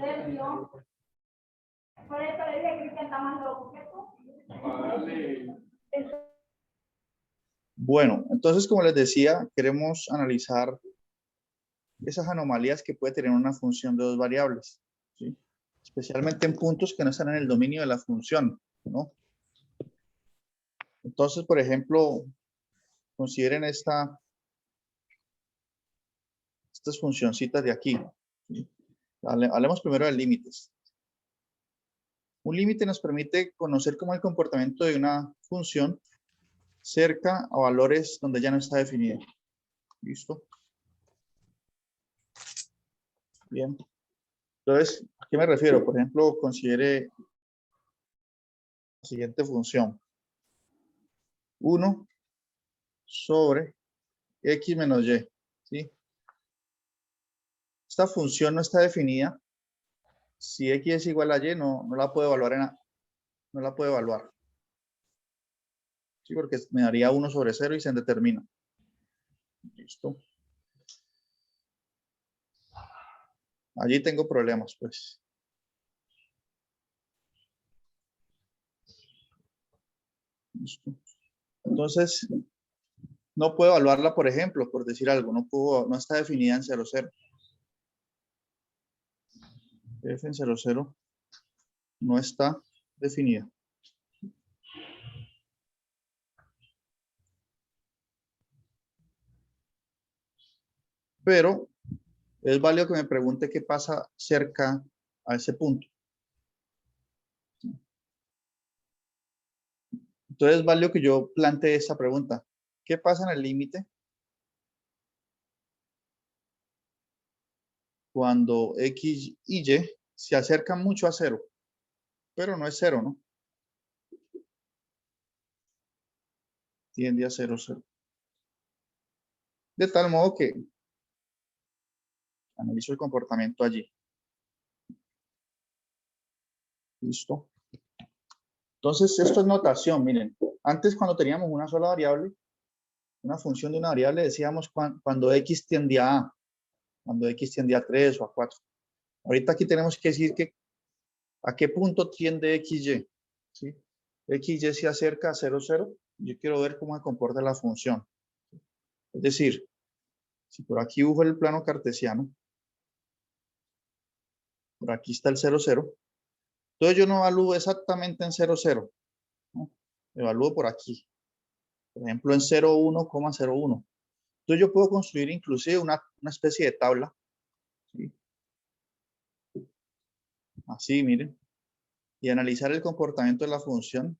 Sergio. Por eso le dije que Cristian está más loco que tú. Bueno, entonces, como les decía, queremos analizar esas anomalías que puede tener una función de dos variables, ¿sí? Especialmente en puntos que no están en el dominio de la función, ¿no? Entonces, por ejemplo, consideren estas funcioncitas de aquí, ¿sí? Hablemos primero de límites. Un límite nos permite conocer cómo el comportamiento de una función cerca a valores donde ya no está definido. ¿Listo? Bien. Entonces, ¿a qué me refiero? Por ejemplo, considere la siguiente función. 1 sobre x menos y. ¿Sí? Esta función no está definida. Si x es igual a y, no la puedo evaluar. No la puedo evaluar. ¿Sí? Porque me daría 1 sobre 0 y se indetermina. ¿Listo? Allí tengo problemas, pues. ¿Listo? Entonces, no puedo evaluarla, por ejemplo, por decir algo. No está definida en 0, 0. F en 0, 0 no está definida. Pero es válido que me pregunte qué pasa cerca a ese punto. Entonces es válido que yo plantee esta pregunta. ¿Qué pasa en el límite cuando x y y se acercan mucho a 0? Pero no es 0, ¿no? Tiende a 0, 0. De tal modo que analizo el comportamiento allí. ¿Listo? Entonces, esto es notación, miren. Antes, cuando teníamos una sola variable, una función de una variable, decíamos cuando x tiende a a, cuando x tiende a 3 o a 4. Ahorita aquí tenemos que decir que a qué punto tiende xy. ¿Sí? Xy se acerca a 0, 0. Yo quiero ver cómo se comporta la función. Es decir, si por aquí dibujo el plano cartesiano, por aquí está el 0, 0. Entonces yo no evalúo exactamente en 0, 0. ¿No? Evalúo por aquí. Por ejemplo, en 0,1,01. Entonces yo puedo construir inclusive una especie de tabla. ¿Sí? Así, miren. Y analizar el comportamiento de la función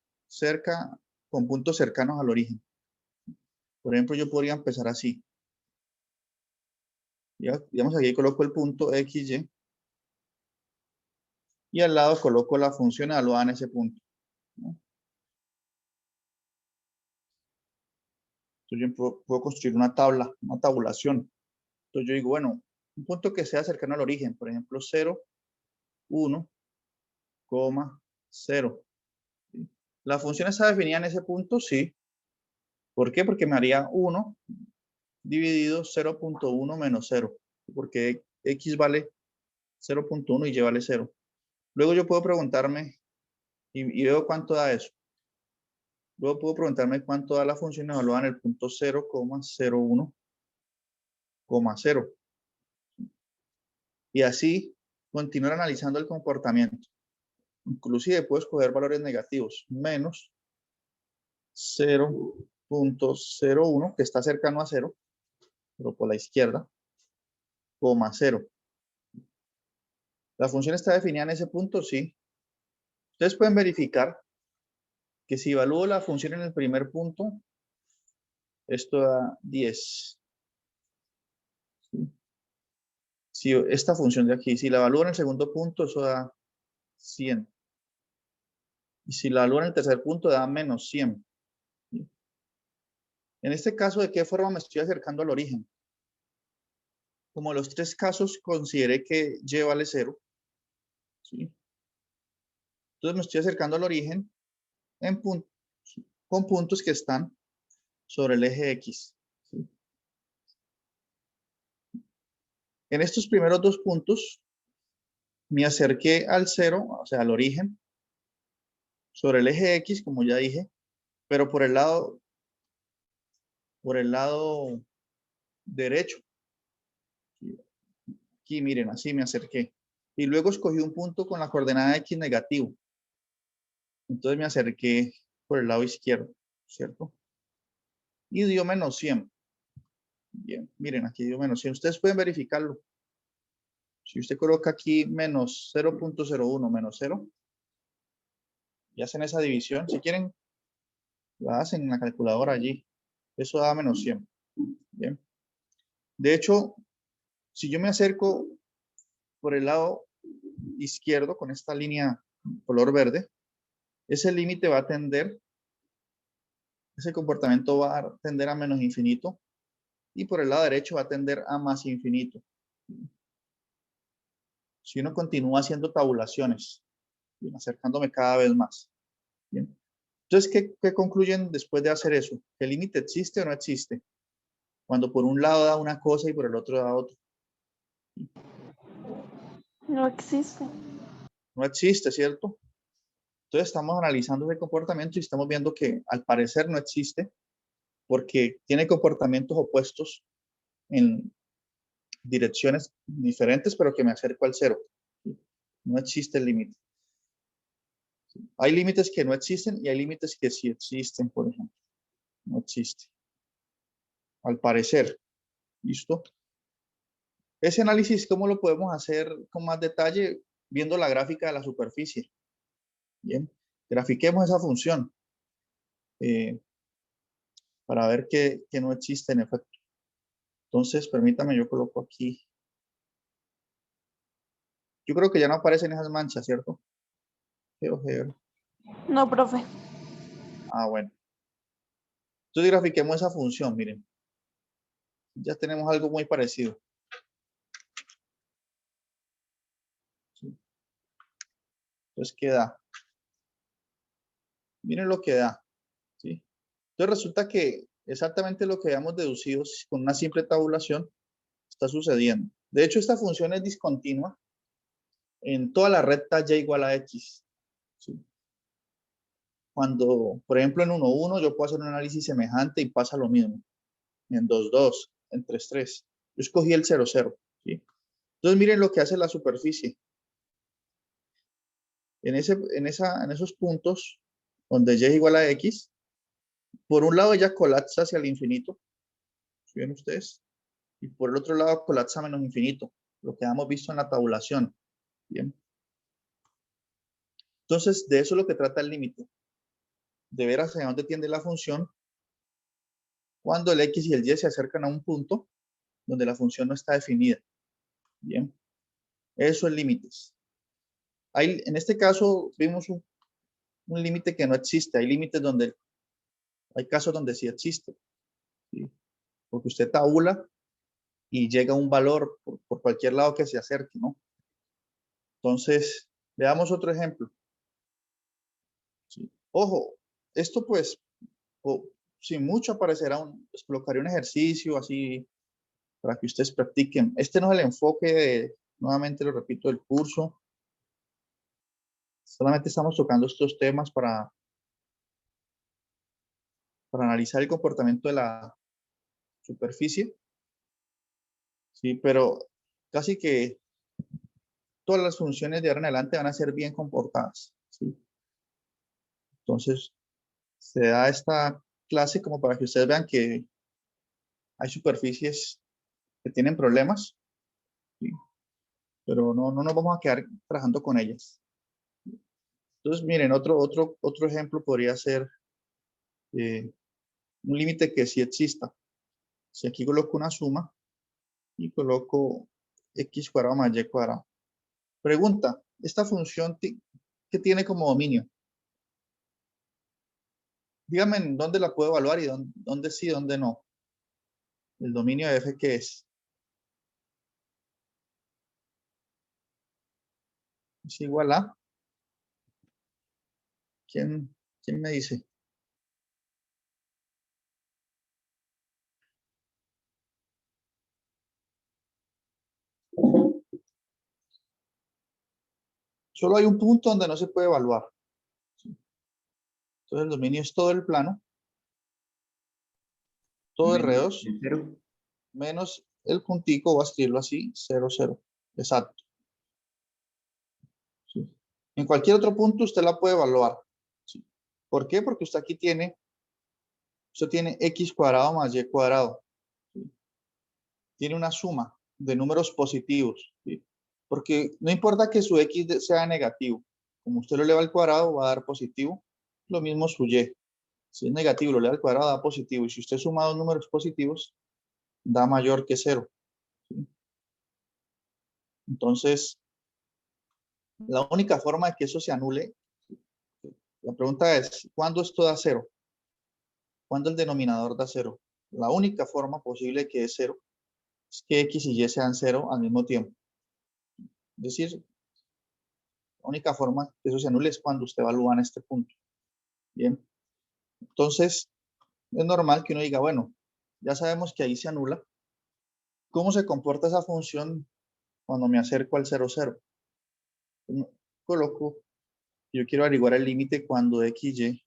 con puntos cercanos al origen. Por ejemplo, yo podría empezar así. Ya, digamos, aquí coloco el punto xy. Y al lado coloco la función evaluada en ese punto, ¿no? Entonces yo puedo construir una tabla, una tabulación. Entonces yo digo, bueno, un punto que sea cercano al origen, por ejemplo, 0, 1, 0. ¿Sí? ¿La función está definida en ese punto? Sí. ¿Por qué? Porque me haría 1 dividido 0.1 menos 0. Porque x vale 0.1 y y vale 0. Luego yo puedo preguntarme y veo cuánto da eso. Luego puedo preguntarme cuánto da la función evaluada en el punto 0,01, 0. Y así continuar analizando el comportamiento. Inclusive puedo escoger valores negativos. Menos 0.01, que está cercano a 0, pero por la izquierda, 0. ¿La función está definida en ese punto? Sí. Ustedes pueden verificar que si evalúo la función en el primer punto, esto da 10. ¿Sí? Si esta función de aquí, si la evalúo en el segundo punto, eso da 100. Y si la evalúo en el tercer punto, da menos 100. ¿Sí? En este caso, ¿de qué forma me estoy acercando al origen? Como los tres casos consideré que y vale 0. ¿Sí? Entonces me estoy acercando al origen con puntos que están sobre el eje X. ¿Sí? En estos primeros dos puntos, Me acerqué al 0, o sea, al origen, sobre el eje X, como ya dije, pero por el lado derecho. Aquí, miren, así me acerqué. Y luego escogí un punto con la coordenada X negativo. Entonces me acerqué por el lado izquierdo, ¿cierto? Y dio menos 100. Bien, miren, aquí dio menos 100. Ustedes pueden verificarlo. Si usted coloca aquí menos 0.01 menos 0, y hacen esa división, si quieren, la hacen en la calculadora allí. Eso da menos 100. Bien. De hecho, si yo me acerco por el lado izquierdo con esta línea color verde, ese límite va a tender, ese comportamiento va a tender a menos infinito y por el lado derecho va a tender a más infinito. Si uno continúa haciendo tabulaciones, bien, acercándome cada vez más. Bien. Entonces, ¿qué concluyen después de hacer eso? ¿Que el límite existe o no existe? Cuando por un lado da una cosa y por el otro da otra. No existe. No existe, ¿cierto? Entonces estamos analizando ese comportamiento y estamos viendo que al parecer no existe porque tiene comportamientos opuestos en direcciones diferentes, pero que me acerco al 0. No existe el límite. Hay límites que no existen y hay límites que sí existen, por ejemplo. No existe. Al parecer. ¿Listo? Ese análisis, ¿cómo lo podemos hacer con más detalle? Viendo la gráfica de la superficie. Bien. Grafiquemos esa función para ver que no existe en efecto. Entonces, permítame, yo coloco aquí. Yo creo que ya no aparecen esas manchas, ¿cierto? No, profe. Ah, bueno. Entonces grafiquemos esa función, miren. Ya tenemos algo muy parecido. ¿Sí? Entonces, ¿qué da? Miren lo que da. ¿Sí? Entonces resulta que exactamente lo que habíamos deducido con una simple tabulación está sucediendo. De hecho, esta función es discontinua en toda la recta y igual a x. ¿Sí? Cuando, por ejemplo, en 1,1 yo puedo hacer un análisis semejante y pasa lo mismo. En 2,2, en 3,3. Yo escogí el 0,0. ¿Sí? Entonces miren lo que hace la superficie. En esos puntos donde y es igual a x, por un lado ella colapsa hacia el infinito, ¿sí ven ustedes? Y por el otro lado colapsa a menos infinito, lo que hemos visto en la tabulación. Bien. Entonces, de eso es lo que trata el límite, de ver hacia dónde tiende la función cuando el x y el y se acercan a un punto donde la función no está definida. Bien. Eso es límites. En este caso vimos un límite que no existe. Hay límites donde, hay casos donde sí existe. ¿Sí? Porque usted tabula y llega a un valor por cualquier lado que se acerque, ¿no? Entonces, veamos otro ejemplo. ¿Sí? Ojo, esto pues, sin mucho aparecerá les colocaré un ejercicio así para que ustedes practiquen. Este no es el enfoque nuevamente lo repito, del curso. Solamente estamos tocando estos temas para analizar el comportamiento de la superficie. Sí, pero casi que todas las funciones de ahora en adelante van a ser bien comportadas. ¿Sí? Entonces, se da esta clase como para que ustedes vean que hay superficies que tienen problemas, ¿sí? Pero no nos vamos a quedar trabajando con ellas. Entonces, miren, otro ejemplo podría ser un límite que sí exista. Si aquí coloco una suma y coloco x cuadrado más y cuadrado. Pregunta, ¿esta función qué tiene como dominio? Díganme en dónde la puedo evaluar y dónde sí, dónde no. El dominio de f, ¿qué es? Es igual a. ¿Quién me dice? Solo hay un punto donde no se puede evaluar. ¿Sí? Entonces el dominio es todo el plano, todo R2, Cero. menos el puntico, voy a escribirlo así, 0, 0. Exacto. ¿Sí? En cualquier otro punto usted la puede evaluar. ¿Sí? ¿Por qué? Porque usted aquí tiene, x cuadrado más y cuadrado. ¿Sí? Tiene una suma de números positivos. ¿Sí? Porque no importa que su x sea negativo. Como usted lo eleva al cuadrado, va a dar positivo. Lo mismo su y. Si es negativo, lo eleva al cuadrado, da positivo. Y si usted suma dos números positivos, da mayor que 0. ¿Sí? Entonces, la única forma de que eso se anule, la pregunta es, ¿cuándo esto da 0? ¿Cuándo el denominador da 0? La única forma posible que dé 0 es que x y y sean 0 al mismo tiempo. Es decir, la única forma que eso se anule es cuando usted evalúa en este punto. Bien. Entonces, es normal que uno diga, bueno, ya sabemos que ahí se anula. ¿Cómo se comporta esa función cuando me acerco al 0, 0? Coloco, yo quiero averiguar el límite cuando x y y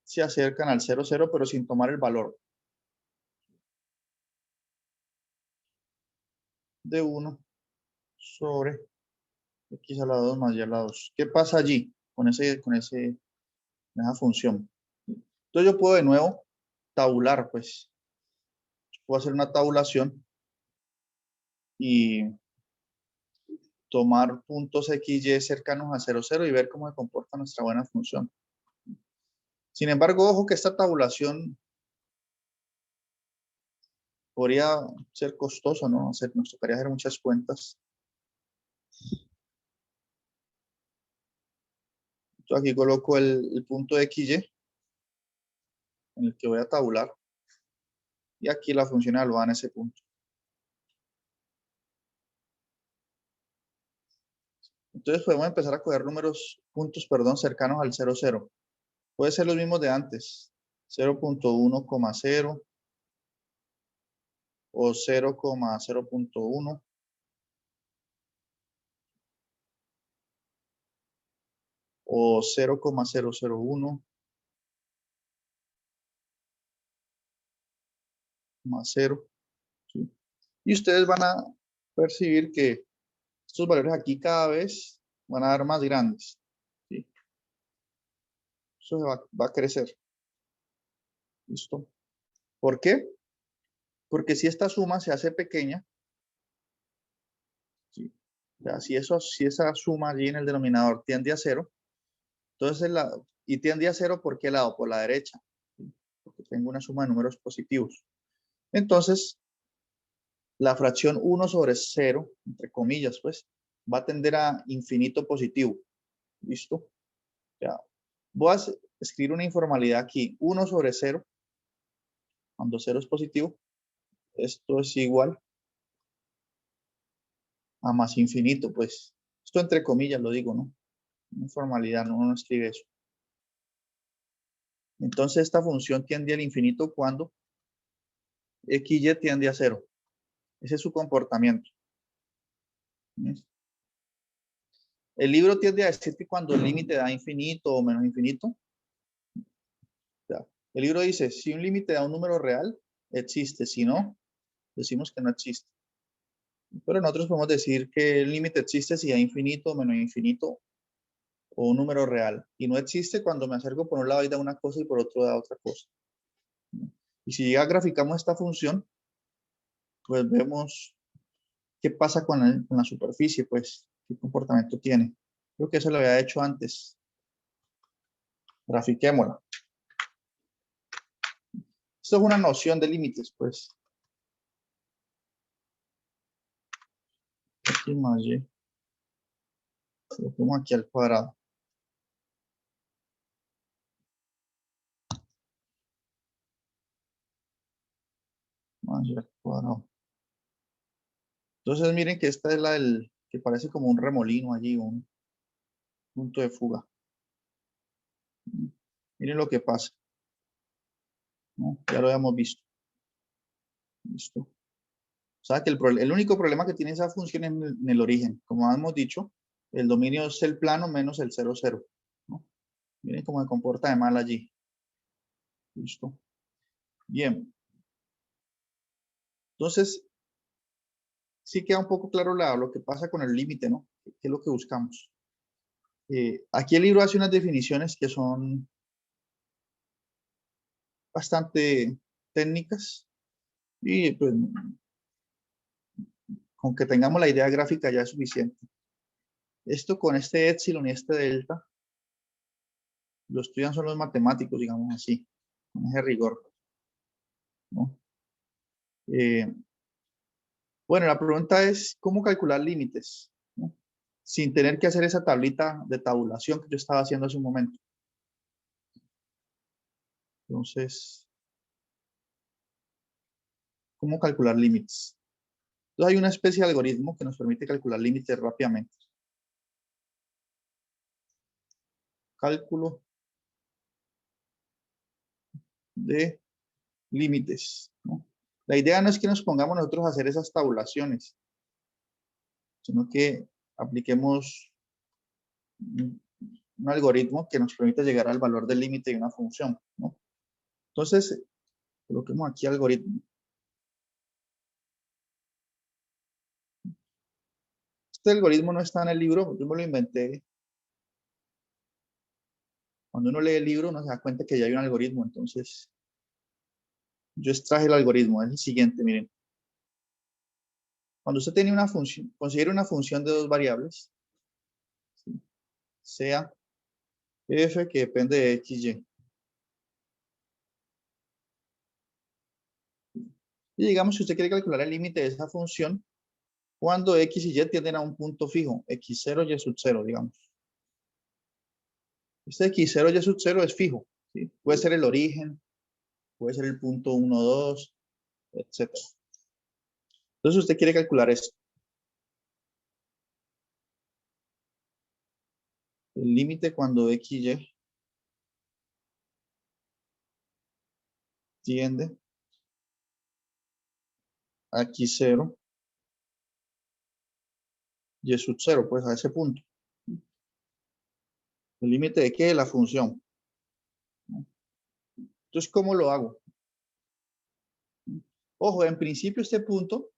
se acercan al 0, 0, pero sin tomar el valor de 1 sobre x a la 2 más y a la 2. ¿Qué pasa allí con esa función? Entonces yo puedo de nuevo tabular, pues. Puedo hacer una tabulación y tomar puntos x, y cercanos a 0, 0 y ver cómo se comporta nuestra buena función. Sin embargo, ojo que esta tabulación podría ser costosa, ¿no? Nos tocaría hacer muchas cuentas. Yo aquí coloco el punto x, y en el que voy a tabular. Y aquí la función evaluada en ese punto. Entonces podemos empezar a coger puntos, cercanos al 0, 0. Puede ser los mismos de antes. 0.1,0 o 0,0.1 o 0,001 más 0. ¿Sí? Y ustedes van a percibir que estos valores aquí cada vez van a dar más grandes. ¿Sí? Eso va a crecer. ¿Listo? ¿Por qué? Porque si esta suma se hace pequeña, ¿sí? O sea, si esa suma allí en el denominador tiende a 0, entonces y tiende a 0, ¿por qué lado? Por la derecha. ¿Sí? Porque tengo una suma de números positivos. Entonces, la fracción 1 sobre 0, entre comillas, pues, va a tender a infinito positivo. ¿Listo? Ya. Voy a escribir una informalidad aquí. 1 sobre 0, cuando 0 es positivo, esto es igual a más infinito, pues. Esto entre comillas lo digo, ¿no? Una formalidad, no uno no escribe eso. Entonces esta función tiende al infinito cuando x, y tiende a 0. Ese es su comportamiento. El libro tiende a decir que cuando el límite da infinito o menos infinito, el libro dice, si un límite da un número real, existe. Si no, decimos que no existe. Pero nosotros podemos decir que el límite existe si da infinito o menos infinito o un número real. Y no existe cuando me acerco por un lado y da una cosa y por otro da otra cosa. Y si ya graficamos esta función, pues vemos qué pasa con la superficie, pues qué comportamiento tiene. Creo que eso lo había hecho antes. Grafiquémosla. Esto es una noción de límites, pues. X más y. Lo pongo aquí al cuadrado. Más y al cuadrado. Entonces miren que esta es la del que parece como un remolino allí, un punto de fuga. Miren lo que pasa. ¿No? Ya lo habíamos visto. Listo. sea que el único problema que tiene esa función es en el origen. Como hemos dicho, el dominio es el plano menos el 0, 0. ¿No? Miren cómo se comporta de mal allí. Listo. Bien. Entonces, sí queda un poco claro lo que pasa con el límite, ¿no? ¿Qué es lo que buscamos? Aquí el libro hace unas definiciones que son bastante técnicas y pues con que tengamos la idea gráfica ya es suficiente. Esto con este epsilon y este delta lo estudian son los matemáticos, digamos así, con ese rigor, ¿no? Bueno, la pregunta es, ¿cómo calcular límites? ¿No? Sin tener que hacer esa tablita de tabulación que yo estaba haciendo hace un momento. Entonces, ¿cómo calcular límites? Entonces, hay una especie de algoritmo que nos permite calcular límites rápidamente. Cálculo de límites, ¿no? La idea no es que nos pongamos nosotros a hacer esas tabulaciones, sino que apliquemos un algoritmo que nos permita llegar al valor del límite de una función, ¿no? Entonces, coloquemos aquí algoritmo. Este algoritmo no está en el libro, yo me lo inventé. Cuando uno lee el libro, uno se da cuenta que ya hay un algoritmo. Entonces, yo extraje el algoritmo. Es el siguiente, miren. Cuando usted tiene una función, considera una función de dos variables, ¿sí? Sea f que depende de x, y. Y digamos que usted quiere calcular el límite de esa función cuando x y y tienden a un punto fijo, x0, y sub 0, digamos. Este x0, y sub 0 es fijo, ¿sí? Puede ser el origen, puede ser el punto 1, 2, etc. Entonces usted quiere calcular esto. El límite cuando x y tiende a x0, y sub 0, pues a ese punto. ¿El límite de qué? De la función. Entonces, ¿cómo lo hago? Ojo, en principio este punto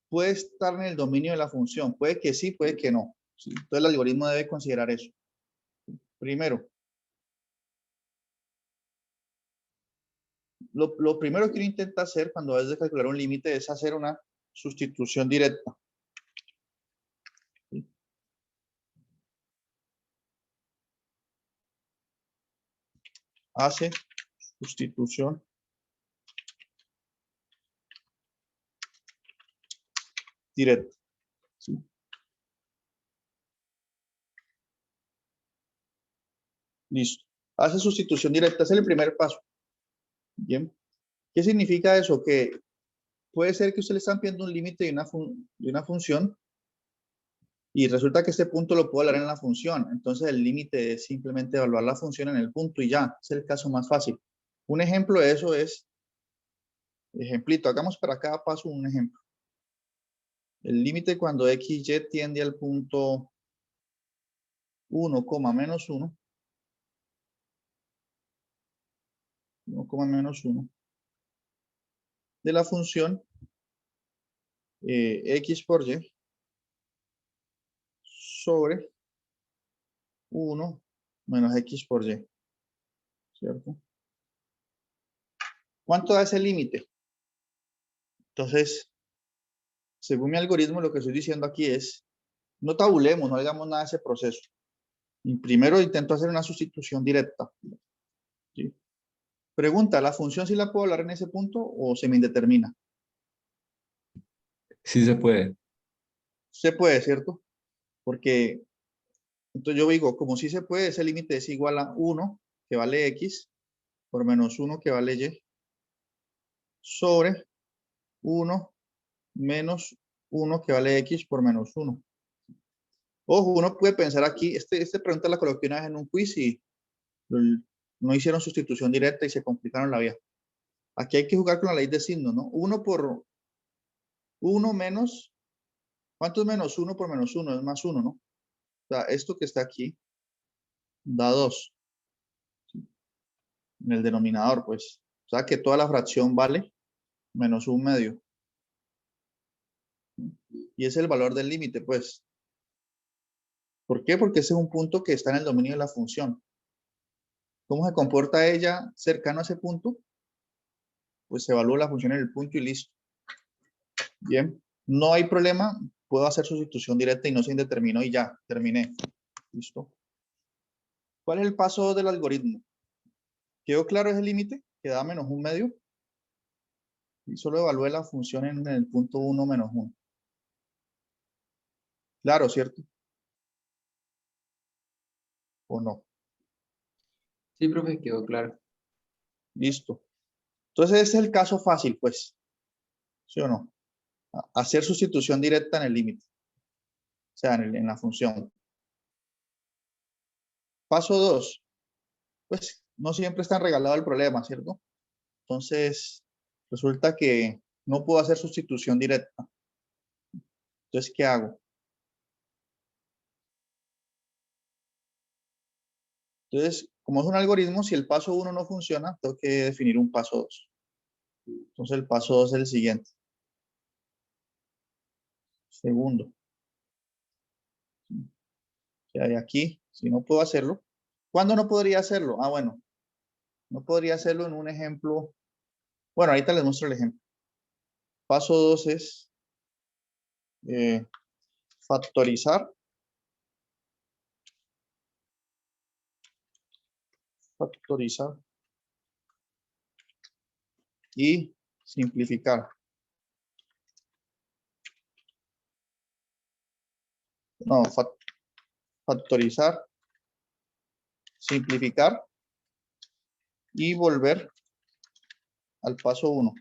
puede estar en el dominio de la función. Puede que sí, puede que no. ¿Sí? Entonces el algoritmo debe considerar eso. Primero, lo primero que uno intenta hacer cuando vas a calcular un límite es hacer una sustitución directa. ¿Sí? Hace sustitución directa. ¿Sí? Listo. Hace sustitución directa. Ese es el primer paso. Bien. ¿Qué significa eso? Que puede ser que usted le están pidiendo un límite de una función y resulta que este punto lo puedo hablar en la función. Entonces el límite es simplemente evaluar la función en el punto y ya. Es el caso más fácil. Un ejemplo de eso es, ejemplito, hagamos para cada paso un ejemplo. El límite cuando x y tiende al punto 1, menos 1, 1, menos 1 de la función x por y sobre 1 menos x por y, ¿cierto? ¿Cuánto da ese límite? Entonces, según mi algoritmo, lo que estoy diciendo aquí es, no tabulemos, no hagamos nada de ese proceso. Y primero intento hacer una sustitución directa. ¿Sí? Pregunta, ¿la función sí la puedo hablar en ese punto o se me indetermina? Sí se puede. Se puede, ¿cierto? Porque entonces yo digo, como sí se puede, ese límite es igual a 1, que vale x, por menos 1, que vale y, sobre 1 menos 1, que vale x, por menos 1. Ojo, uno puede pensar aquí, esta pregunta la coloqué una vez en un quiz y no hicieron sustitución directa y se complicaron la vida. Aquí hay que jugar con la ley de signos, ¿no? 1 por 1 menos, ¿cuánto es menos 1 por menos 1? Es más 1, ¿no? O sea, esto que está aquí da 2 en el denominador, pues. O sea, que toda la fracción vale menos 1/2. Y es el valor del límite, pues. ¿Por qué? Porque ese es un punto que está en el dominio de la función. ¿Cómo se comporta ella cercano a ese punto? Pues se evalúa la función en el punto y listo. Bien, no hay problema. Puedo hacer sustitución directa y no se indeterminó y ya, terminé. Listo. ¿Cuál es el paso del algoritmo? ¿Quedó claro ese límite? Que da menos 1/2. Y solo evalúe la función en el punto 1 menos 1. Claro, ¿cierto? ¿O no? Sí, profe, quedó claro. Listo. Entonces ese es el caso fácil, pues. ¿Sí o no? Hacer sustitución directa en el límite. O sea, en la función. Paso 2. Pues no siempre está regalado el problema, ¿cierto? Entonces, resulta que no puedo hacer sustitución directa. Entonces, ¿qué hago? Entonces, como es un algoritmo, si el paso 1 no funciona, tengo que definir un paso 2. Entonces, el paso 2 es el siguiente. Segundo. ¿Qué hay aquí? Si no puedo hacerlo. ¿Cuándo no podría hacerlo? Ah, bueno. No podría hacerlo en un ejemplo. Bueno, ahorita les muestro el ejemplo. Paso 2 es factorizar. Factorizar. Y simplificar. No, factorizar, simplificar y volver al paso 1.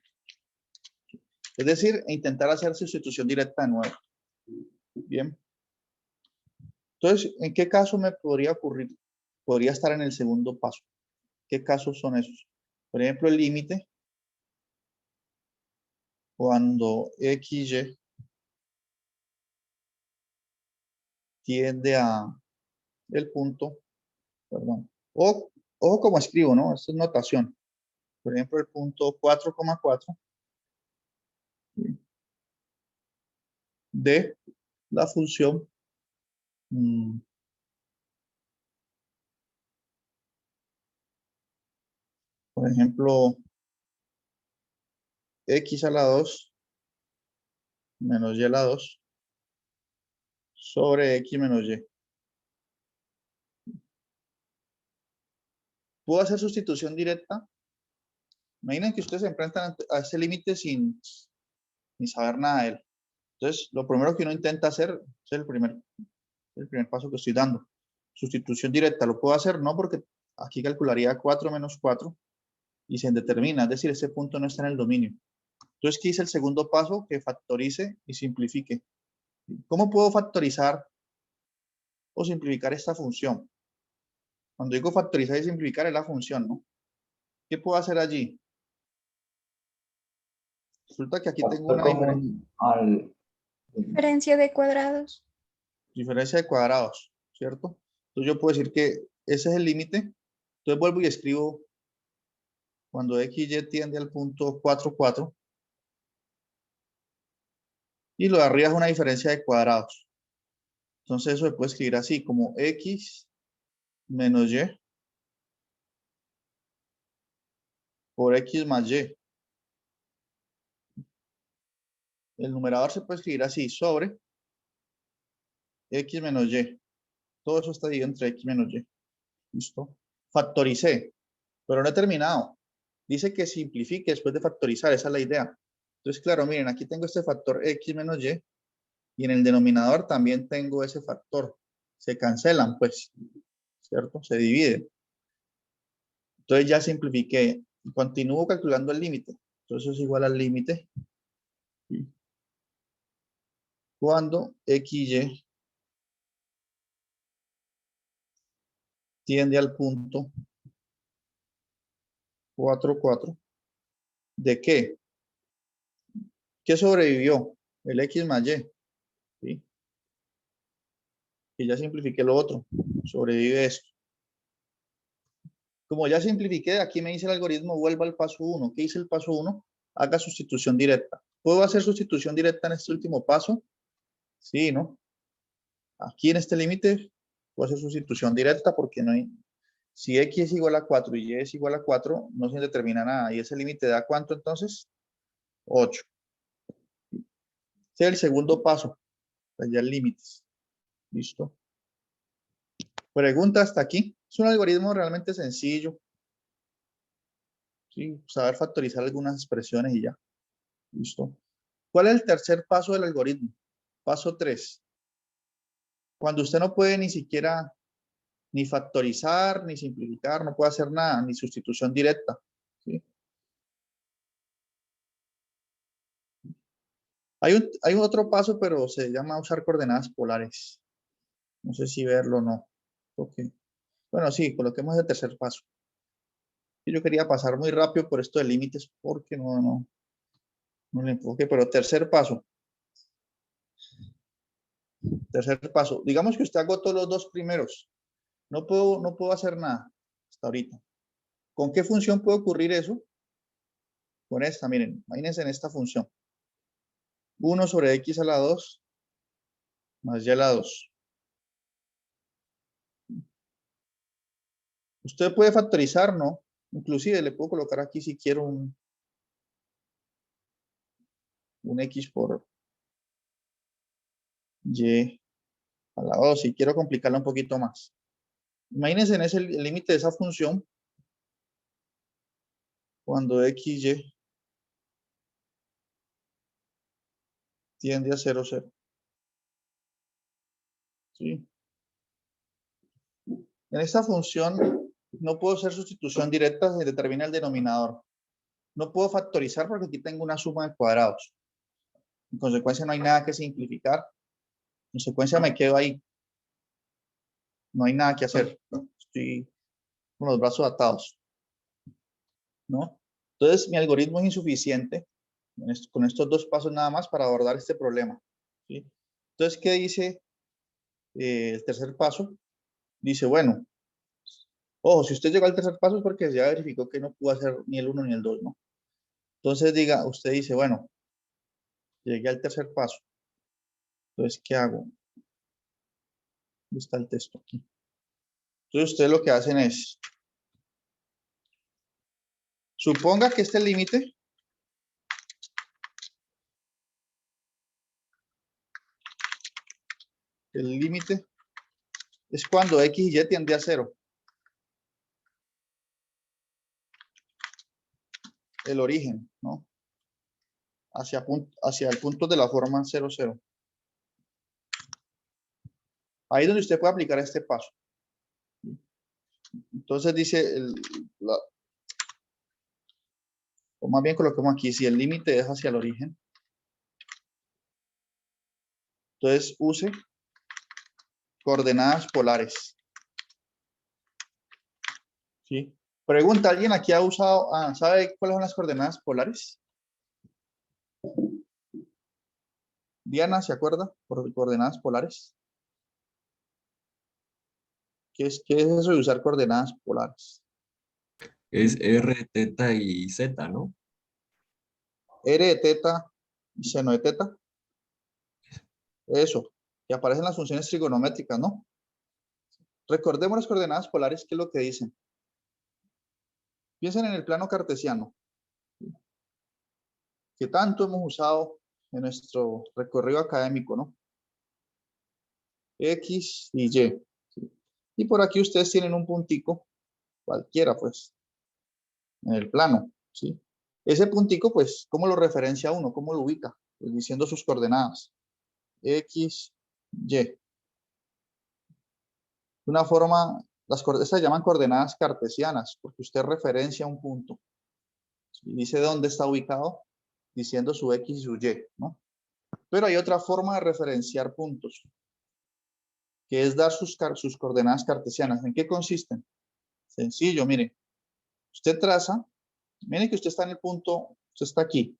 Es decir, intentar hacer sustitución directa de nuevo. Bien. Entonces, ¿en qué caso me podría ocurrir? Podría estar en el segundo paso. ¿Qué casos son esos? Por ejemplo, el límite. Cuando XY tiende a el punto, perdón. Ojo como escribo, ¿no? Esta es notación. Por ejemplo, el punto 4,4 de la función por ejemplo, x a la 2 menos y a la 2 sobre x menos y. ¿Puedo hacer sustitución directa? Imaginen que ustedes se enfrentan a ese límite sin saber nada de él. Entonces, lo primero que uno intenta hacer es el primer paso que estoy dando. Sustitución directa. ¿Lo puedo hacer? No, porque aquí calcularía 4 menos 4 y se indetermina. Es decir, ese punto no está en el dominio. Entonces, ¿qué hice el segundo paso? Que factorice y simplifique. ¿Cómo puedo factorizar o simplificar esta función? Cuando digo factorizar y simplificar es la función, ¿no? ¿Qué puedo hacer allí? Resulta que aquí tengo una Común al... Diferencia de cuadrados. diferencia de cuadrados, ¿cierto? Entonces yo puedo decir que ese es el límite. Entonces vuelvo y escribo cuando XY tiende al punto 4, 4. Y lo de arriba es una diferencia de cuadrados. Entonces eso se puede escribir así, como X menos Y por X más Y. El numerador se puede escribir así, sobre X menos Y. Todo eso está dividido entre X menos Y. ¿Listo? Factoricé, pero no he terminado. Dice que simplifique después de factorizar, esa es la idea. Entonces, claro, miren, aquí tengo este factor X menos Y y en el denominador también tengo ese factor. Se cancelan, pues, ¿cierto? Se dividen. Entonces ya simplifiqué y continúo calculando el límite. Entonces es igual al límite cuando XY tiende al punto 4, 4. ¿De qué? ¿Qué sobrevivió? el X más Y, ¿sí? Y ya simplifiqué lo otro, sobrevive esto. Como ya simplifiqué, aquí me dice el algoritmo, vuelva al paso 1. ¿Qué dice el paso 1? Haga sustitución directa. ¿Puedo hacer sustitución directa en este último paso? Sí, ¿no? Aquí en este límite puedo hacer sustitución directa porque no hay... Si X es igual a 4 y Y es igual a 4, no se determina nada. ¿Y ese límite da cuánto entonces? 8. Ese es el segundo paso. Hallar límites. ¿Listo? Pregunta hasta aquí. Es un algoritmo realmente sencillo. ¿Sí? Saber factorizar algunas expresiones y ya. ¿Listo? ¿Cuál es el tercer paso del algoritmo? Paso 3. Cuando usted no puede ni siquiera ni factorizar, ni simplificar, no puede hacer nada, ni sustitución directa. ¿Sí? Hay un otro paso, pero se llama usar coordenadas polares. No sé si verlo o no. Okay. Bueno, sí, coloquemos el tercer paso. Yo quería pasar muy rápido por esto de límites porque no le enfoqué, pero tercer paso. Tercer paso. Digamos que usted agotó los dos primeros. No puedo hacer nada hasta ahorita. ¿Con qué función puede ocurrir eso? Con esta, miren, imagínense en esta función. 1 sobre x a la 2 más y a la 2. Usted puede factorizar, ¿no? Inclusive le puedo colocar aquí si quiero un x por y a la 2, si quiero complicarla un poquito más. Imagínense en ese límite de esa función cuando xy tiende a 0, 0. ¿Sí? En esta función no puedo hacer sustitución directa, se determina el denominador. No puedo factorizar porque aquí tengo una suma de cuadrados. En consecuencia no hay nada que simplificar. En consecuencia me quedo ahí. No hay nada que hacer. Estoy con los brazos atados. ¿No? Entonces mi algoritmo es insuficiente con estos dos pasos nada más para abordar este problema. ¿Sí? Entonces, ¿qué dice el tercer paso? Dice, bueno, ojo, si usted llegó al tercer paso es porque ya verificó que no pudo hacer ni el 1 ni el 2, ¿no? Entonces, usted dice, bueno, llegué al tercer paso. Entonces, ¿qué hago? ¿Dónde está el texto aquí? Entonces, ustedes lo que hacen es, suponga que este límite el límite es cuando x y y tiende a 0. El origen, ¿no? Hacia el punto de la forma 0, 0. Ahí es donde usted puede aplicar este paso. Entonces dice, o más bien coloquemos aquí, si el límite es hacia el origen, entonces use coordenadas polares. ¿Sí? Pregunta, ¿alguien aquí ha usado, sabe cuáles son las coordenadas polares? Diana, ¿se acuerda? Por coordenadas polares. ¿Qué es eso de usar coordenadas polares? Es R, teta y Z, ¿no? R de teta y seno de teta. Eso, que aparecen las funciones trigonométricas, ¿no? Recordemos las coordenadas polares, ¿qué es lo que dicen? Piensen en el plano cartesiano, que tanto hemos usado en nuestro recorrido académico, ¿no? X y Y. ¿Sí? Y por aquí ustedes tienen un puntico, cualquiera, pues, en el plano, ¿sí? Ese puntico, pues, ¿cómo lo referencia uno? ¿Cómo lo ubica? Pues diciendo sus coordenadas. X, Y. Una forma, estas se llaman coordenadas cartesianas, porque usted referencia un punto. ¿Sí? Dice dónde está ubicado, diciendo su X y su Y, ¿no? Pero hay otra forma de referenciar puntos, que es dar sus coordenadas cartesianas. ¿En qué consisten? Sencillo, mire. Usted traza, mire que usted está en el punto, usted está aquí.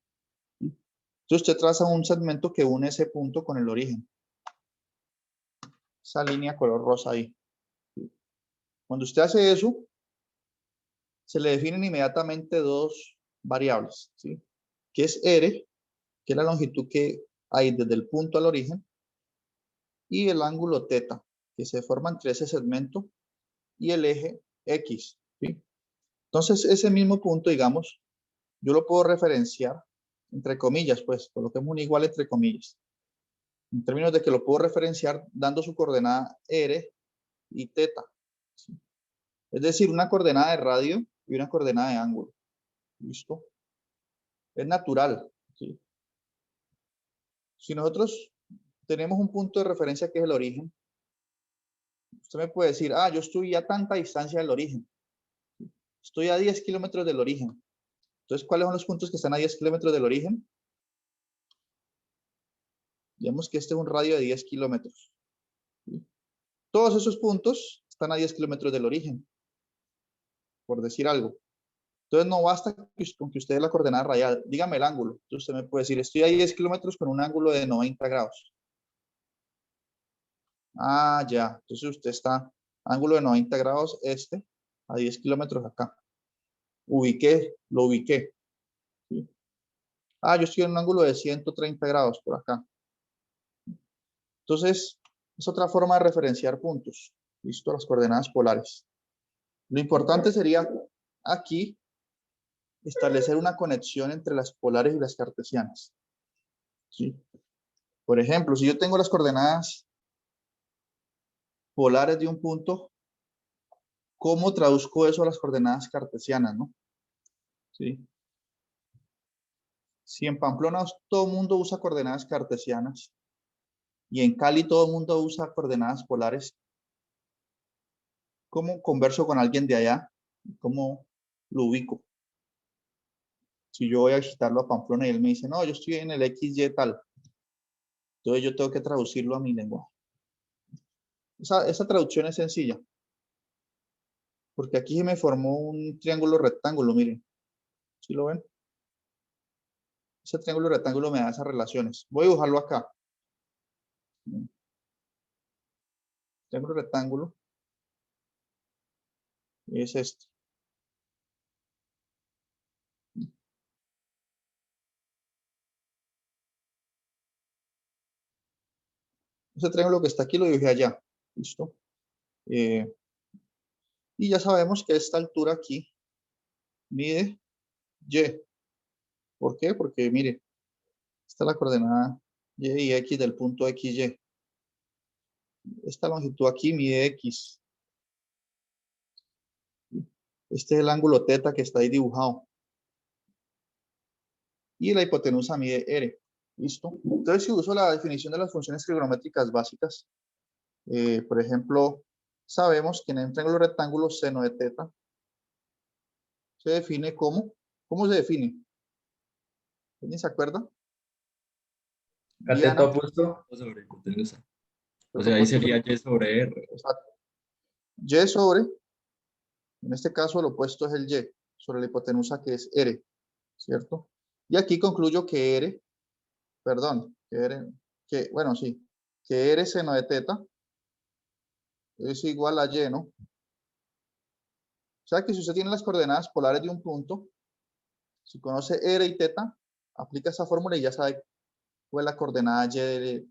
Entonces usted traza un segmento que une ese punto con el origen. Esa línea color rosa ahí. Cuando usted hace eso, se le definen inmediatamente dos variables, ¿sí? Que es R, que es la longitud que hay desde el punto al origen, y el ángulo θ, que se forma entre ese segmento y el eje X, ¿sí? Entonces, ese mismo punto, digamos, yo lo puedo referenciar, entre comillas, pues, coloquemos un igual entre comillas, en términos de que lo puedo referenciar dando su coordenada R y θ, ¿sí? Es decir, una coordenada de radio y una coordenada de ángulo. ¿Listo? Es natural, ¿sí? Si nosotros tenemos un punto de referencia que es el origen, usted me puede decir, ah, yo estoy a tanta distancia del origen. Estoy a 10 kilómetros del origen. Entonces, ¿cuáles son los puntos que están a 10 kilómetros del origen? Digamos que este es un radio de 10 kilómetros. ¿Sí? Todos esos puntos están a 10 kilómetros del origen, por decir algo. Entonces, no basta con que usted dé la coordenada radial. Dígame el ángulo. Entonces, usted me puede decir, estoy a 10 kilómetros con un ángulo de 90 grados. Ah, ya. Entonces, usted está ángulo de 90 grados este, a 10 kilómetros acá. Lo ubiqué. ¿Sí? Ah, yo estoy en un ángulo de 130 grados por acá. Entonces, es otra forma de referenciar puntos. Listo, las coordenadas polares. Lo importante sería aquí establecer una conexión entre las polares y las cartesianas. ¿Sí? Por ejemplo, si yo tengo las coordenadas polares de un punto, ¿cómo traduzco eso a las coordenadas cartesianas, no? ¿Sí? Si en Pamplona todo el mundo usa coordenadas cartesianas y en Cali todo el mundo usa coordenadas polares, ¿cómo converso con alguien de allá? ¿Cómo lo ubico? Si yo voy a visitarlo a Pamplona y él me dice, no, yo estoy en el XY tal, entonces yo tengo que traducirlo a mi lenguaje. Esa traducción es sencilla, porque aquí se me formó un triángulo rectángulo, miren. ¿Sí lo ven? Ese triángulo rectángulo me da esas relaciones. Voy a dibujarlo acá. Triángulo rectángulo es este. Ese triángulo que está aquí lo dibujé allá. ¿Listo? Y ya sabemos que esta altura aquí mide Y. ¿Por qué? Porque, mire, esta es la coordenada Y y X del punto XY. Esta longitud aquí mide X. Este es el ángulo θ que está ahí dibujado. Y la hipotenusa mide R. ¿Listo? Entonces, si uso la definición de las funciones trigonométricas básicas, por ejemplo, sabemos que en un triángulo rectángulo seno de θ se define como, ¿cómo se define? ¿Alguien se acuerda? Cateto Diana, opuesto. Sobre hipotenusa. O sea, ahí propuesto sería Y sobre R. exacto. Y sobre, en este caso el opuesto es el Y, sobre la hipotenusa que es R, ¿cierto? Y aquí concluyo que R, perdón, bueno, sí, que R seno de θ es igual a Y, ¿no? O sea que si usted tiene las coordenadas polares de un punto, si conoce R y θ, aplica esa fórmula y ya sabe cuál es la coordenada Y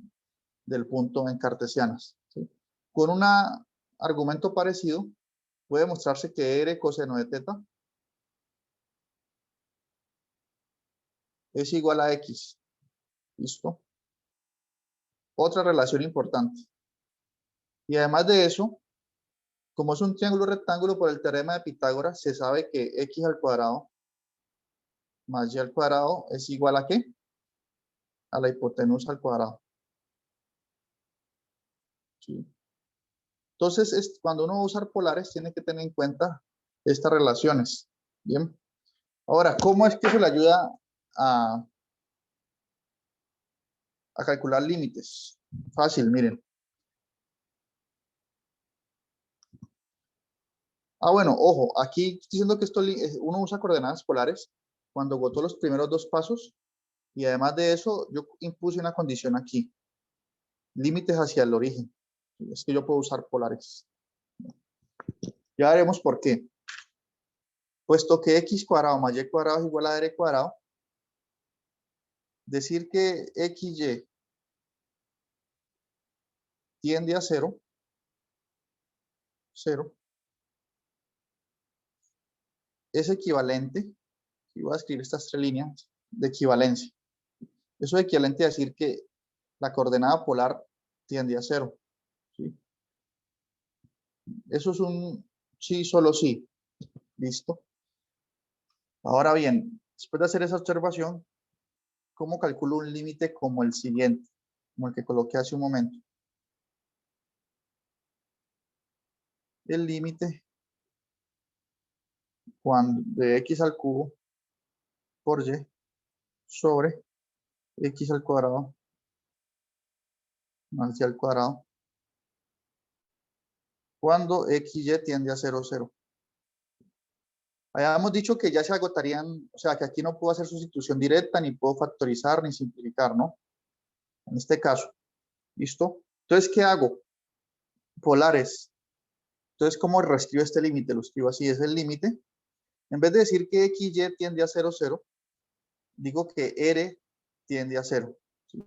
del punto en cartesianas. ¿Sí? Con un argumento parecido, puede mostrarse que R coseno de θ es igual a X. ¿Listo? Otra relación importante. Y además de eso, como es un triángulo rectángulo por el teorema de Pitágoras, se sabe que X al cuadrado más Y al cuadrado es igual a ¿qué? A la hipotenusa al cuadrado. ¿Sí? Entonces, cuando uno va a usar polares, tiene que tener en cuenta estas relaciones. Bien. Ahora, ¿cómo es que eso le ayuda a calcular límites? Fácil, miren. Ah, bueno, ojo, aquí estoy diciendo que uno usa coordenadas polares cuando agotó los primeros dos pasos Y además de eso, yo impuse una condición aquí. Límites hacia el origen. Es que yo puedo usar polares. Ya veremos por qué. Puesto que x cuadrado más y cuadrado es igual a r cuadrado, decir que xy tiende a 0, 0, es equivalente, y voy a escribir estas tres líneas de equivalencia. Eso es equivalente a decir que la coordenada polar tiende a 0. ¿Sí? Eso es un sí, solo sí. ¿Listo? Ahora bien, después de hacer esa observación, ¿cómo calculo un límite como el siguiente? Como el que coloqué hace un momento. El límite de x al cubo por y sobre x al cuadrado más y al cuadrado cuando xy tiende a 0, 0. Habíamos dicho que ya se agotarían, o sea, que aquí no puedo hacer sustitución directa, ni puedo factorizar, ni simplificar, ¿no? En este caso. ¿Listo? Entonces, ¿qué hago? Polares. Entonces, ¿cómo reescribo este límite? Lo escribo así, es el límite. En vez de decir que xy tiende a 0, 0, digo que r tiende a 0. ¿Sí?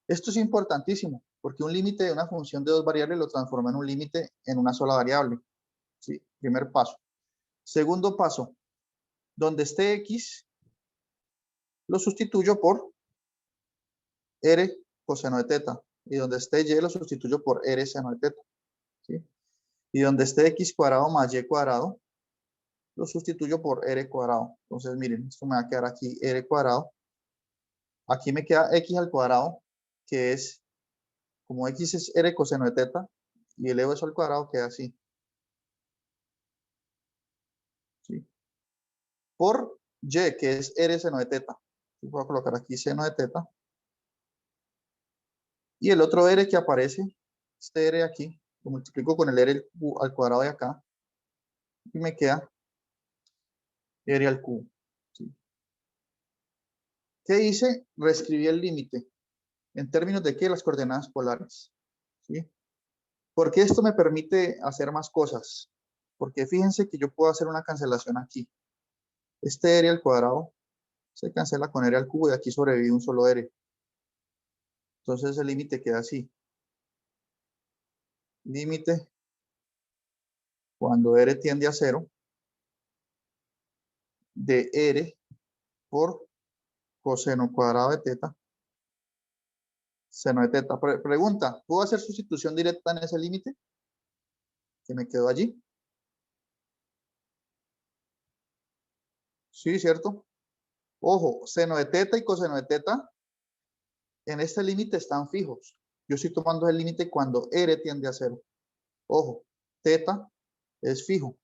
Esto es importantísimo, porque un límite de una función de dos variables lo transforma en un límite en una sola variable. ¿Sí? Primer paso. Segundo paso, donde esté x, lo sustituyo por r coseno de teta. Y donde esté y, lo sustituyo por r seno de teta. ¿Sí? Y donde esté x cuadrado más y cuadrado, lo sustituyo por r cuadrado. Entonces, miren, esto me va a quedar aquí r cuadrado. Aquí me queda x al cuadrado, que es, como x es r coseno de teta, y elevo eso al cuadrado, queda así. ¿Sí? Por y, que es r seno de teta. Voy a colocar aquí seno de teta. Y el otro r que aparece, este r aquí, lo multiplico con el r al cuadrado de acá, y me queda r al cubo. ¿Sí? ¿Qué hice? Reescribí el límite en términos de ¿qué? Las coordenadas polares. ¿Sí? Porque esto me permite hacer más cosas. Porque fíjense que yo puedo hacer una cancelación aquí. Este r al cuadrado se cancela con r al cubo y aquí sobrevive un solo r. Entonces el límite queda así. Límite cuando r tiende a 0 de r por coseno cuadrado de teta seno de teta. Pregunta, ¿puedo hacer sustitución directa en ese límite que me quedó allí? Sí, ¿cierto? Ojo, seno de teta y coseno de teta en este límite están fijos. Yo estoy tomando el límite cuando r tiende a 0. Ojo, teta es fijo.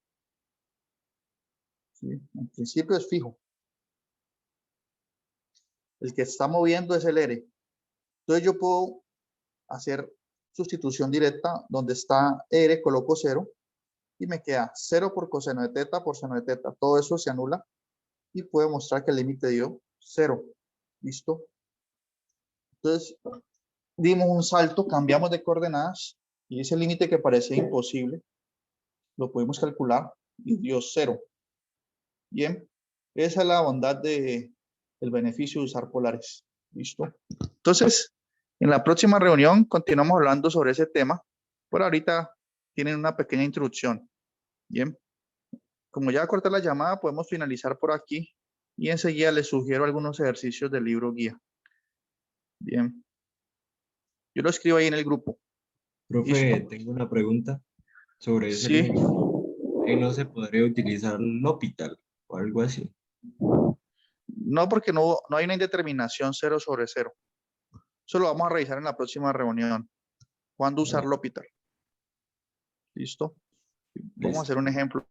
¿Sí? En principio es fijo. El que está moviendo es el r. Entonces yo puedo hacer sustitución directa donde está r, coloco 0 y me queda 0 por coseno de teta por seno de teta. Todo eso se anula y puedo mostrar que el límite dio 0. ¿Listo? Entonces dimos un salto, cambiamos de coordenadas y ese límite que parecía imposible lo pudimos calcular y dio 0. Bien, esa es la bondad del beneficio de usar polares. ¿Listo? Entonces, en la próxima reunión continuamos hablando sobre ese tema. Por ahorita tienen una pequeña introducción. Bien, como ya corté la llamada, podemos finalizar por aquí y enseguida les sugiero algunos ejercicios del libro guía. Bien, yo lo escribo ahí en el grupo. Profe, ¿Listo? tengo una pregunta sobre ese Sí. límite. Ahí no se podría utilizar L'Hopital o algo así. No, porque no hay una indeterminación 0 sobre 0. Eso lo vamos a revisar en la próxima reunión. ¿Cuándo usar Vale, L'Hopital? ¿Listo? Vamos a listo. hacer un ejemplo.